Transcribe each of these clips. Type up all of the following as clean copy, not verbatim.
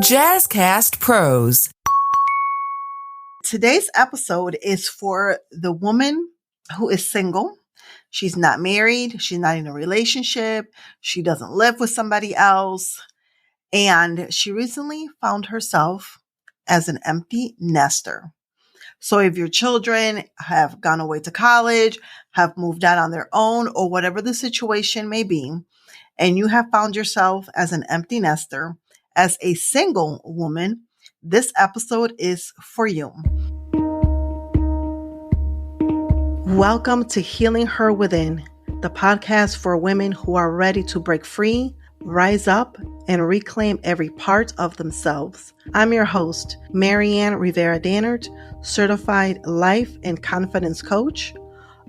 Jazzcast Pros. Today's episode is for the woman who is single. She's not married. She's not in a relationship. She doesn't live with somebody else. And she recently found herself as an empty nester. So if your children have gone away to college, have moved out on their own, or whatever the situation may be, and you have found yourself as an empty nester, as a single woman, this episode is for you. Welcome to Healing Her Within, the podcast for women who are ready to break free, rise up, and reclaim every part of themselves. I'm your host, Maryann Rivera-Dannert, certified life and confidence coach,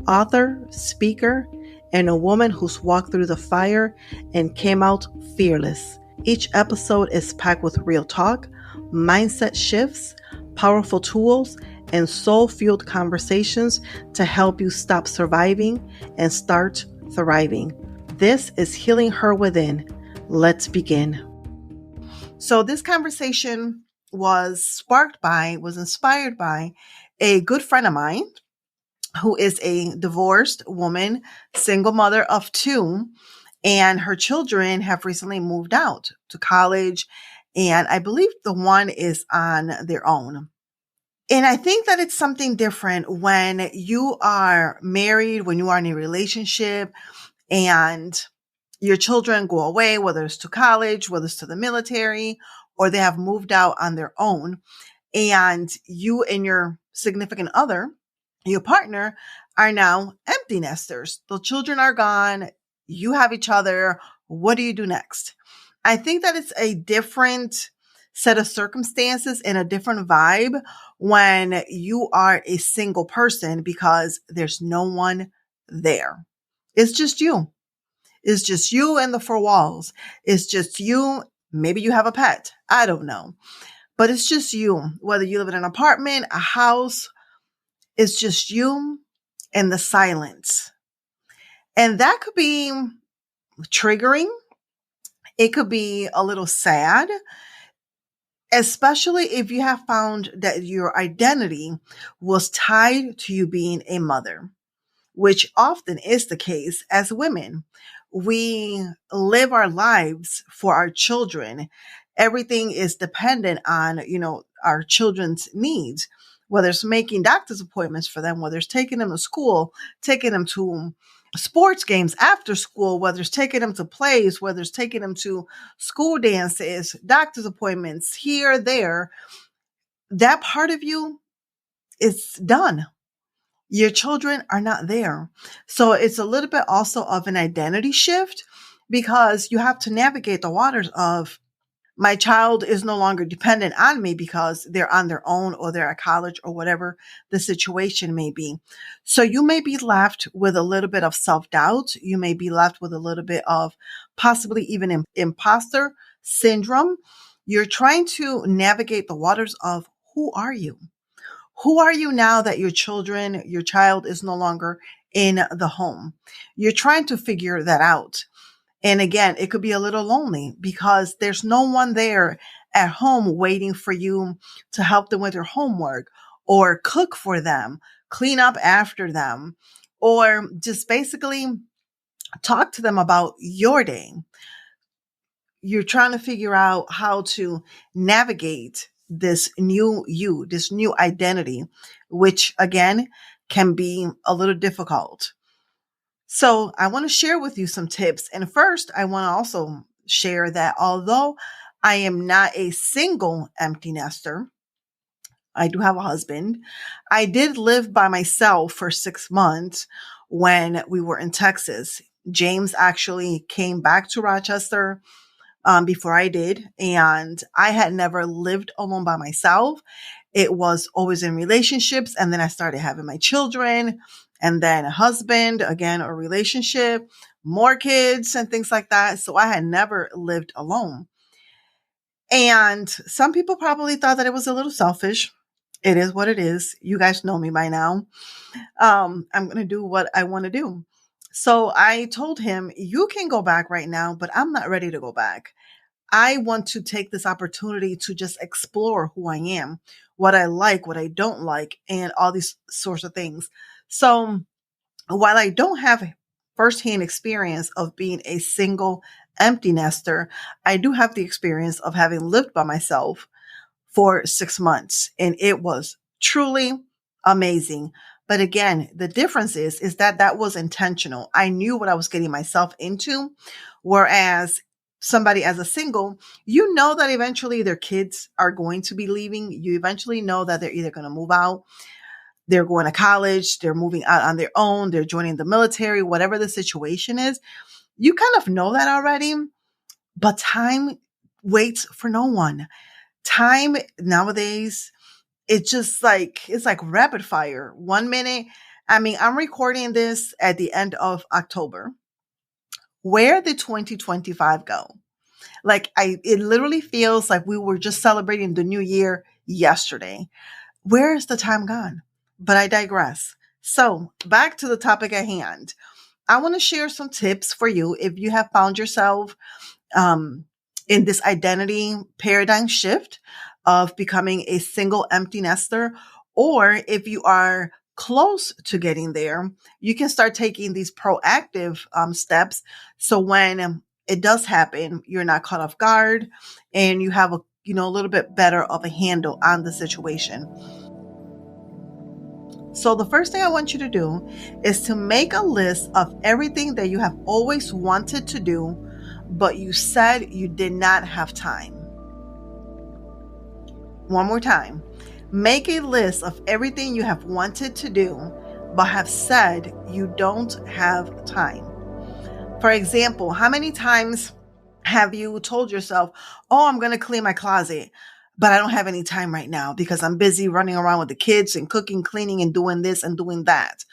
author, speaker, and a woman who's walked through the fire and came out fearless. Each episode is packed with real talk, mindset shifts, powerful tools, and soul-fueled conversations to help you stop surviving and start thriving. This is Healing Her Within. Let's begin. So this conversation was inspired by a good friend of mine who is a divorced woman, single mother of two, and her children have recently moved out to college, and I believe the one is on their own. And I think that it's something different when you are married, when you are in a relationship, and your children go away, whether it's to college, whether it's to the military, or they have moved out on their own, and you and your significant other, your partner, are now empty nesters. The children are gone. You have each other. What do you do next? I think that it's a different set of circumstances and a different vibe when you are a single person because there's no one there. It's just you. It's just you and the four walls. It's just you. Maybe you have a pet. I don't know. But it's just you. Whether you live in an apartment, a house, it's just you and the silence. And that could be triggering. It could be a little sad, especially if you have found that your identity was tied to you being a mother, which often is the case as women. We live our lives for our children. Everything is dependent on, our children's needs, whether it's making doctor's appointments for them, whether it's taking them to school, taking them to sports games after school, whether it's taking them to plays, whether it's taking them to school dances, doctor's appointments, here, there. That part of you is done. Your children are not there. So it's a little bit also of an identity shift because you have to navigate the waters of my child is no longer dependent on me because they're on their own or they're at college or whatever the situation may be. So you may be left with a little bit of self-doubt. You may be left with a little bit of possibly even imposter syndrome. You're trying to navigate the waters of who are you? Who are you now that your child is no longer in the home? You're trying to figure that out. And again, it could be a little lonely because there's no one there at home waiting for you to help them with their homework or cook for them, clean up after them, or just basically talk to them about your day. You're trying to figure out how to navigate this new you, this new identity, which again can be a little difficult. So I want to share with you some tips. And first, I want to also share that although I am not a single empty nester, I do have a husband. I did live by myself for 6 months when we were in Texas. James actually came back to Rochester before I did. And I had never lived alone by myself. It was always in relationships. And then I started having my children and then a husband, again, a relationship, more kids and things like that. So I had never lived alone. And some people probably thought that it was a little selfish. It is what it is. You guys know me by now. I'm going to do what I want to do. So I told him, you can go back right now, but I'm not ready to go back. I want to take this opportunity to just explore who I am, what I like, what I don't like, and all these sorts of things. So while I don't have firsthand experience of being a single empty nester, I do have the experience of having lived by myself for 6 months, and it was truly amazing. But again, the difference is that that was intentional. I knew what I was getting myself into, whereas somebody as a single, you know that eventually their kids are going to be leaving. You eventually know that they're either going to move out, they're going to college, they're moving out on their own, they're joining the military, whatever the situation is. You kind of know that already, but time waits for no one. Time nowadays, it's like rapid fire. 1 minute. I mean, I'm recording this at the end of October. Where did 2025 go? It literally feels like we were just celebrating the new year yesterday. Where is the time gone? But I digress. So back to the topic at hand. I want to share some tips for you if you have found yourself um, in this identity paradigm shift of becoming a single empty nester, or if you are close to getting there, you can start taking these proactive steps. So when it does happen, you're not caught off guard and you have a little bit better of a handle on the situation. So the first thing I want you to do is to make a list of everything that you have always wanted to do, but you said you did not have time. One more time. Make a list of everything you have wanted to do, but have said you don't have time. For example, how many times have you told yourself, oh, I'm going to clean my closet, but I don't have any time right now because I'm busy running around with the kids and cooking, cleaning, and doing this and doing that.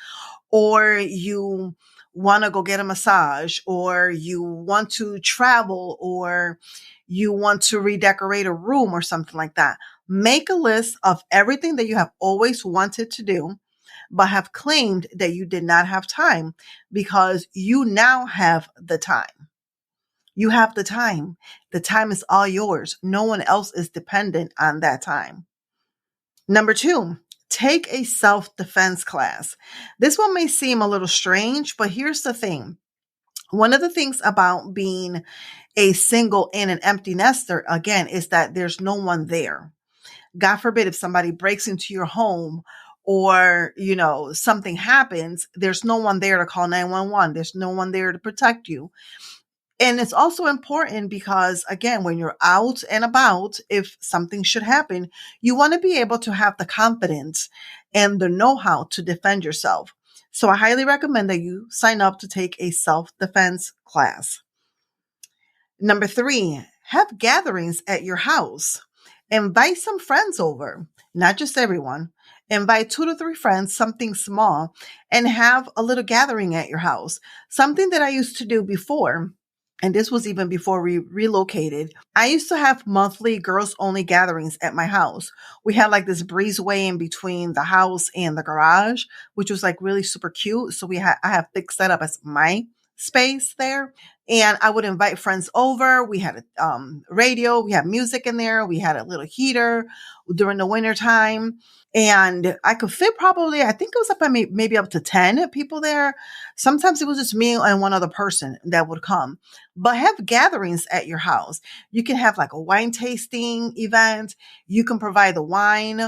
Or you want to go get a massage, or you want to travel, or you want to redecorate a room or something like that. Make a list of everything that you have always wanted to do, but have claimed that you did not have time, because you now have the time. You have the time. The time is all yours. No one else is dependent on that time. Number 2, take a self-defense class. This one may seem a little strange, but here's the thing. One of the things about being a single and an empty nester, again, is that there's no one there. God forbid if somebody breaks into your home or, something happens, there's no one there to call 911. There's no one there to protect you. And it's also important because, again, when you're out and about, if something should happen, you want to be able to have the confidence and the know-how to defend yourself. So I highly recommend that you sign up to take a self-defense class. Number 3, have gatherings at your house. Invite some friends over, not just everyone. Invite 2 to 3 friends, something small, and have a little gathering at your house. Something that I used to do before, and this was even before we relocated, I used to have monthly girls only gatherings at my house. We had like this breezeway in between the house and the garage, which was like really super cute. So I have fixed that up as my space there. And I would invite friends over. We had a radio, we had music in there. We had a little heater during the winter time. And I could fit probably, I think it was maybe up to 10 people there. Sometimes it was just me and one other person that would come. But have gatherings at your house. You can have like a wine tasting event. You can provide the wine,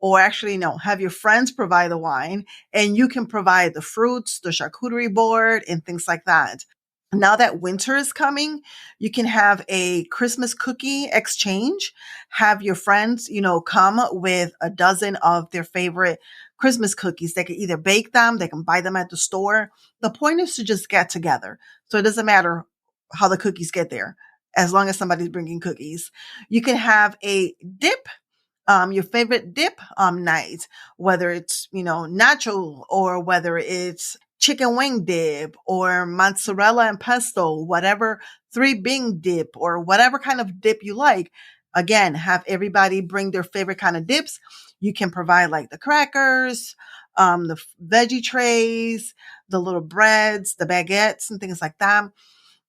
or actually, no, have your friends provide the wine, and you can provide the fruits, the charcuterie board, and things like that. Now that winter is coming, you can have a Christmas cookie exchange. Have your friends, come with a dozen of their favorite Christmas cookies. They can either bake them, they can buy them at the store. The point is to just get together. So it doesn't matter how the cookies get there, as long as somebody's bringing cookies. You can have a dip, your favorite dip night, whether it's, nacho, or whether it's chicken wing dip or mozzarella and pesto, whatever, 3 bean dip, or whatever kind of dip you like. Again, have everybody bring their favorite kind of dips. You can provide like the crackers, the veggie trays, the little breads, the baguettes, and things like that.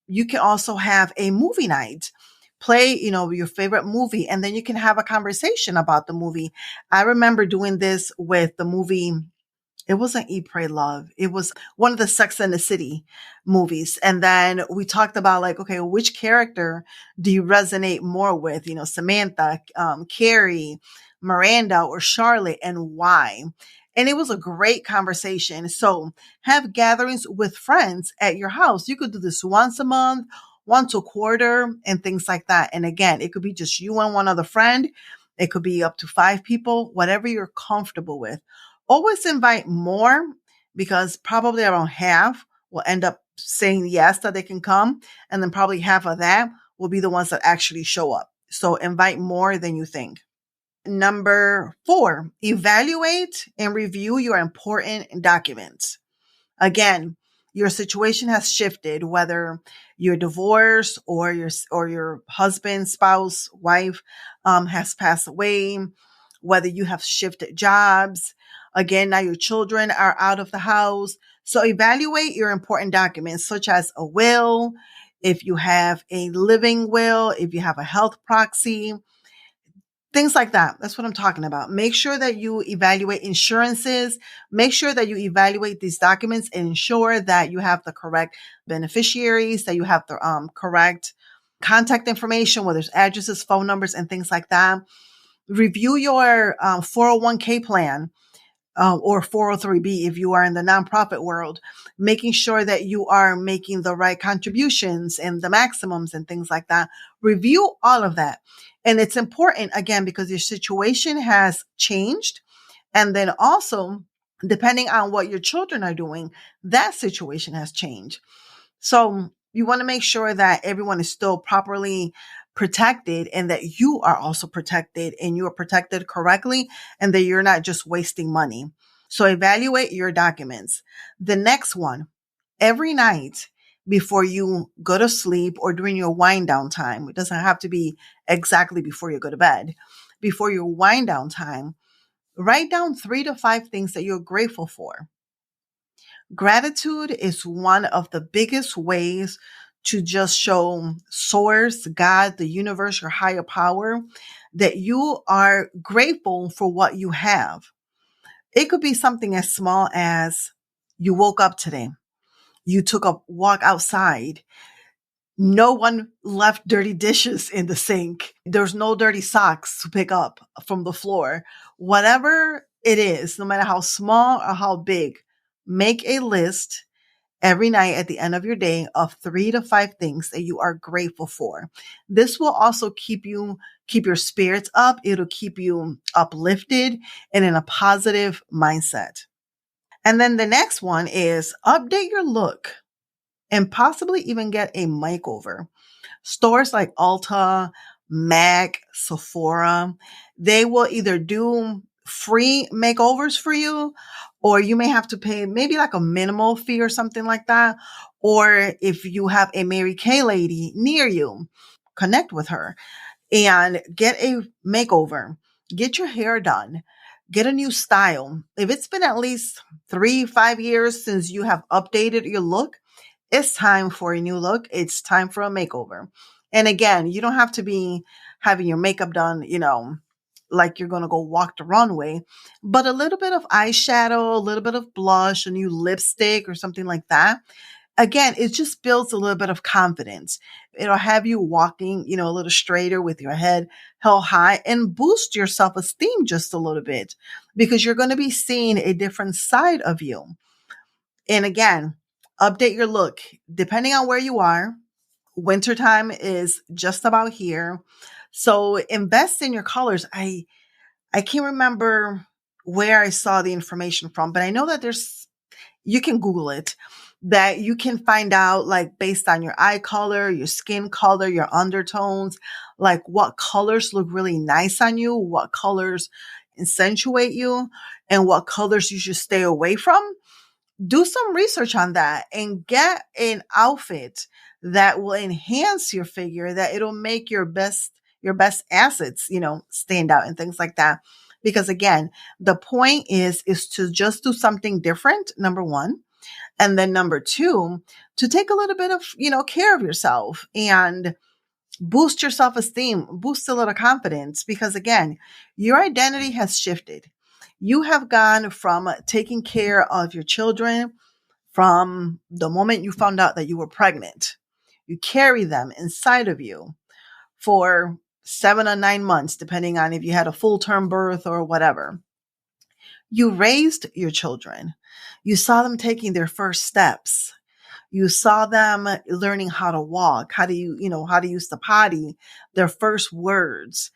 You can also have a movie night play, your favorite movie, and then you can have a conversation about the movie. I remember doing this with the movie. It wasn't Eat, Pray, Love. It was one of the Sex and the City movies. And then we talked about like, okay, which character do you resonate more with? Samantha, Carrie, Miranda, or Charlotte, and why? And it was a great conversation. So have gatherings with friends at your house. You could do this once a month, once a quarter, and things like that. And again, it could be just you and one other friend. It could be up to 5 people, whatever you're comfortable with. Always invite more, because probably around half will end up saying yes that they can come. And then probably half of that will be the ones that actually show up. So invite more than you think. Number 4, evaluate and review your important documents. Again, your situation has shifted, whether you're divorced or your husband, spouse, wife has passed away, whether you have shifted jobs. Again, now your children are out of the house. So evaluate your important documents, such as a will, if you have a living will, if you have a health proxy, things like that. That's what I'm talking about. Make sure that you evaluate insurances. Make sure that you evaluate these documents and ensure that you have the correct beneficiaries, that you have the correct contact information, whether it's addresses, phone numbers, and things like that. Review your 401k plan. Or 403B if you are in the nonprofit world, making sure that you are making the right contributions and the maximums and things like that. Review all of that. And it's important, again, because your situation has changed. And then also, depending on what your children are doing, that situation has changed. So you want to make sure that everyone is still properly protected, and that you are also protected, and you are protected correctly, and that you're not just wasting money. So evaluate your documents. The next one, every night before you go to sleep or during your wind down time, it doesn't have to be exactly before you go to bed, before your wind down time, write down 3 to 5 things that you're grateful for. Gratitude is one of the biggest ways to just show source, God, the universe, your higher power, that you are grateful for what you have. It could be something as small as you woke up today. You took a walk outside. No one left dirty dishes in the sink. There's no dirty socks to pick up from the floor. Whatever it is, no matter how small or how big, make a list every night at the end of your day of 3 to 5 things that you are grateful for. This will also keep your spirits up. It'll keep you uplifted and in a positive mindset. And then the next one is update your look and possibly even get a makeover. Stores like Ulta, MAC, Sephora, they will either do free makeovers for you, or you may have to pay maybe like a minimal fee or something like that. Or if you have a Mary Kay lady near you, connect with her and get a makeover. Get your hair done. Get a new style. If it's been at least 3-5 years since you have updated your look, it's time for a new look. It's time for a makeover. And again, you don't have to be having your makeup done, like you're going to go walk the runway, but a little bit of eyeshadow, a little bit of blush, a new lipstick or something like that. Again, it just builds a little bit of confidence. It'll have you walking, a little straighter with your head held high, and boost your self-esteem just a little bit, because you're going to be seeing a different side of you. And again, update your look depending on where you are. Wintertime is just about here. So invest in your colors. I can't remember where I saw the information from, but I know that you can Google it, that you can find out, like, based on your eye color, your skin color, your undertones, like what colors look really nice on you, what colors accentuate you, and what colors you should stay away from. Do some research on that and get an outfit that will enhance your figure, that it'll make your best assets, stand out and things like that. Because again, the point is to just do something different, number one. And then number two, to take a little bit of, care of yourself and Boost your self-esteem, boost a little confidence, because again, your identity has shifted. You have gone from taking care of your children from the moment you found out that you were pregnant. You carry them inside of you for 7 or 9 months, depending on if you had a full term birth or whatever. You raised your children. You saw them taking their first steps. You saw them learning how to walk, how to use the potty, their first words,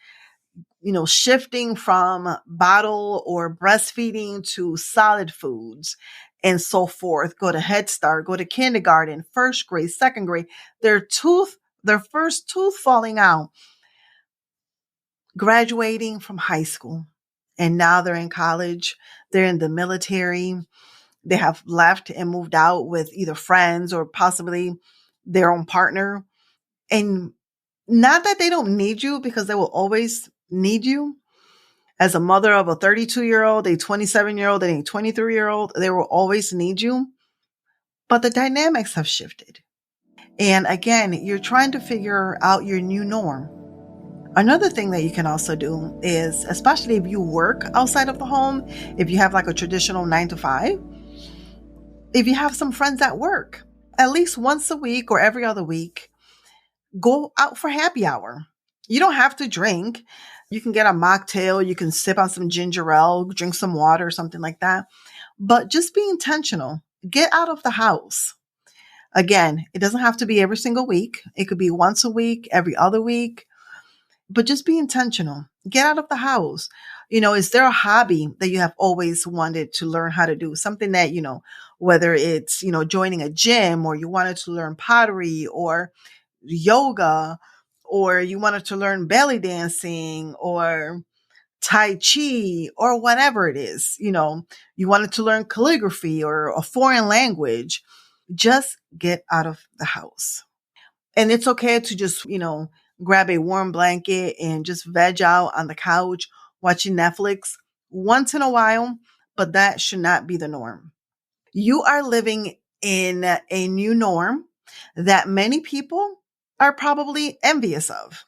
shifting from bottle or breastfeeding to solid foods and so forth. Go to Head Start, go to kindergarten, first grade, second grade, their first tooth falling out, graduating from high school. And now they're in college, they're in the military, they have left and moved out with either friends or possibly their own partner. And not that they don't need you, because they will always need you. As a mother of a 32-year-old, a 27-year-old, and a 23-year-old, they will always need you. But the dynamics have shifted. And again, you're trying to figure out your new norm. Another thing that you can also do is, especially if you work outside of the home, if you have like a traditional 9 to 5, if you have some friends at work, at least once a week or every other week, go out for happy hour. You don't have to drink. You can get a mocktail. You can sip on some ginger ale, drink some water, something like that. But just be intentional. Get out of the house. Again, it doesn't have to be every single week. It could be once a week, every other week. But just be intentional. Get out of the house. Is there a hobby that you have always wanted to learn how to do? Something that, whether it's, joining a gym, or you wanted to learn pottery or yoga, or you wanted to learn belly dancing or Tai Chi or whatever it is, you wanted to learn calligraphy or a foreign language. Just get out of the house. And it's okay to just, grab a warm blanket and just veg out on the couch watching Netflix once in a while, but that should not be the norm. You are living in a new norm that many people are probably envious of.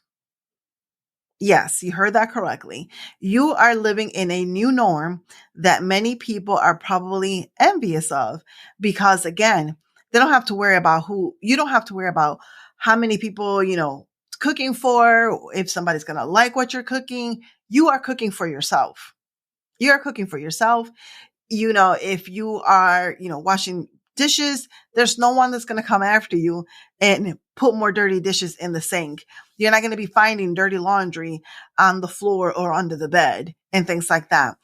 Yes, you heard that correctly. You are living in a new norm that many people are probably envious of, because again, you don't have to worry about how many people, cooking for, if somebody's going to like what you're cooking. You are cooking for yourself. You are cooking for yourself. If you are, washing dishes, there's no one that's going to come after you and put more dirty dishes in the sink. You're not going to be finding dirty laundry on the floor or under the bed and things like that.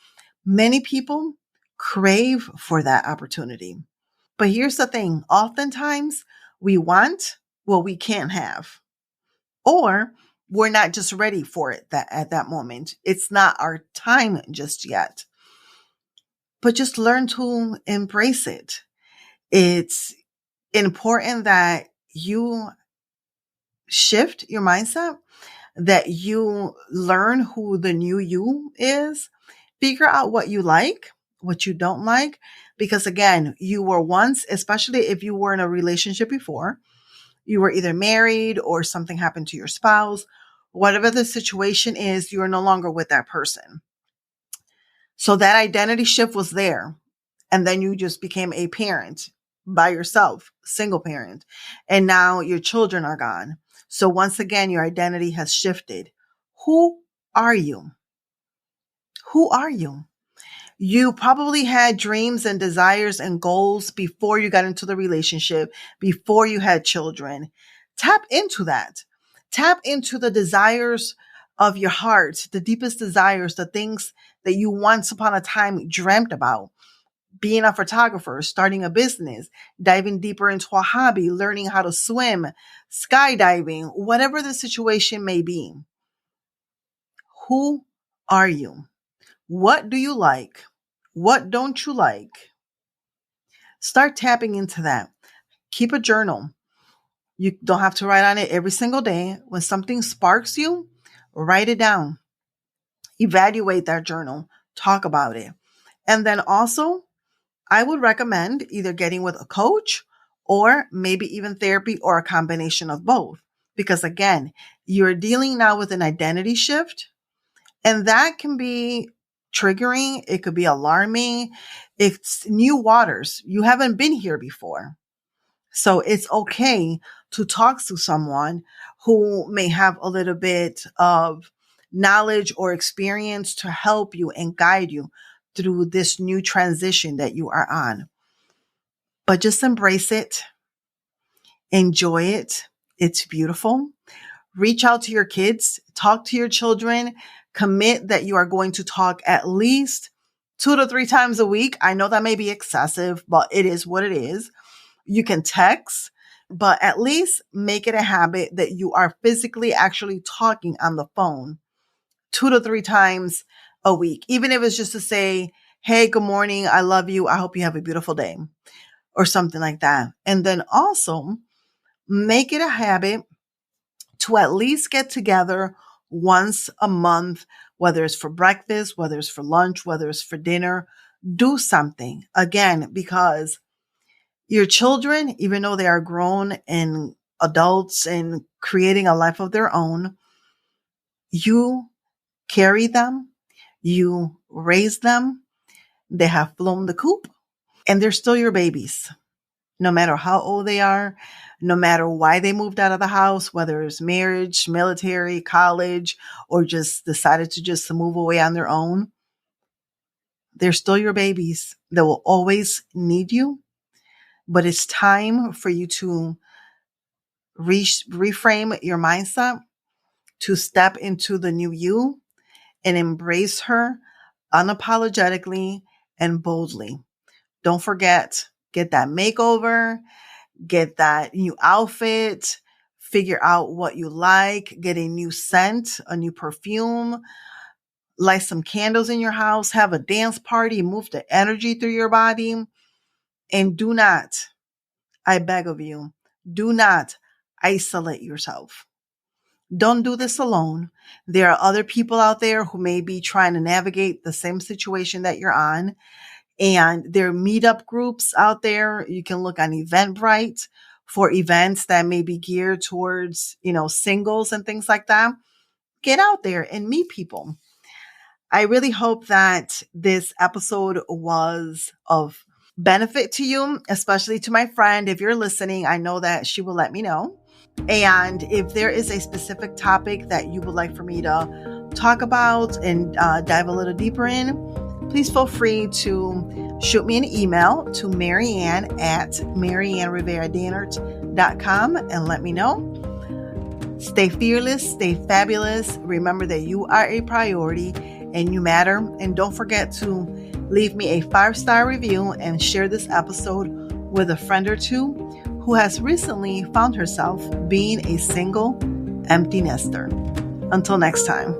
Many people crave for that opportunity. But here's the thing. Oftentimes we want what we can't have, or we're not just ready for it at that moment. It's not our time just yet. But just learn to embrace it. It's important that you shift your mindset, that you learn who the new you is, figure out what you like, what you don't like, because again, you were once, especially if you were in a relationship before, you were either married or something happened to your spouse, whatever the situation is, you are no longer with that person. So that identity shift was there. And then you just became a parent by yourself, single parent. And now your children are gone. So once again, your identity has shifted. Who are you? Who are you? You probably had dreams and desires and goals before you got into the relationship, before you had children. Tap into that. Tap into the desires of your heart, the deepest desires, the things that you once upon a time dreamt about. Being a photographer, starting a business, diving deeper into a hobby, learning how to swim, skydiving, whatever the situation may be. Who are you? What do you like? What don't you like? Start tapping into that. Keep a journal. You don't have to write on it every single day. When something sparks you, write it down. Evaluate that journal. Talk about it. And then also, I would recommend either getting with a coach or maybe even therapy or a combination of both. Because again, you're dealing now with an identity shift, and that can be triggering. It could be alarming. It's new waters. You haven't been here before. So it's okay to talk to someone who may have a little bit of knowledge or experience to help you and guide you through this new transition that you are on. But just embrace it. Enjoy it. It's beautiful. Reach out to your kids, talk to your children, commit that you are going to talk at least 2 to 3 times a week. I know that may be excessive, but it is what it is. You can text, but at least make it a habit that you are physically actually talking on the phone 2 to 3 times a week. Even if it's just to say, hey, good morning. I love you. I hope you have a beautiful day, or something like that. And then also make it a habit to at least get together once a month, whether it's for breakfast, whether it's for lunch, whether it's for dinner. Do something, again, because your children, even though they are grown and adults and creating a life of their own, you carry them, you raise them, they have flown the coop, and they're still your babies. No matter how old they are, no matter why they moved out of the house, whether it's marriage, military, college, or just decided to just move away on their own, they're still your babies. They will always need you. But it's time for you to reframe your mindset, to step into the new you and embrace her unapologetically and boldly. Don't forget, get that makeover, get that new outfit, figure out what you like, get a new scent, a new perfume, light some candles in your house, have a dance party, move the energy through your body. And do not, I beg of you, do not isolate yourself. Don't do this alone. There are other people out there who may be trying to navigate the same situation that you're on. And there are meetup groups out there. You can look on Eventbrite for events that may be geared towards, singles and things like that. Get out there and meet people. I really hope that this episode was of benefit to you, especially to my friend. If you're listening, I know that she will let me know. And if there is a specific topic that you would like for me to talk about and dive a little deeper in, please feel free to shoot me an email to Maryann at MaryanRivera-Dannert.com and let me know. Stay fearless, stay fabulous. Remember that you are a priority and you matter. And don't forget to leave me a 5-star review and share this episode with a friend or two who has recently found herself being a single empty nester. Until next time.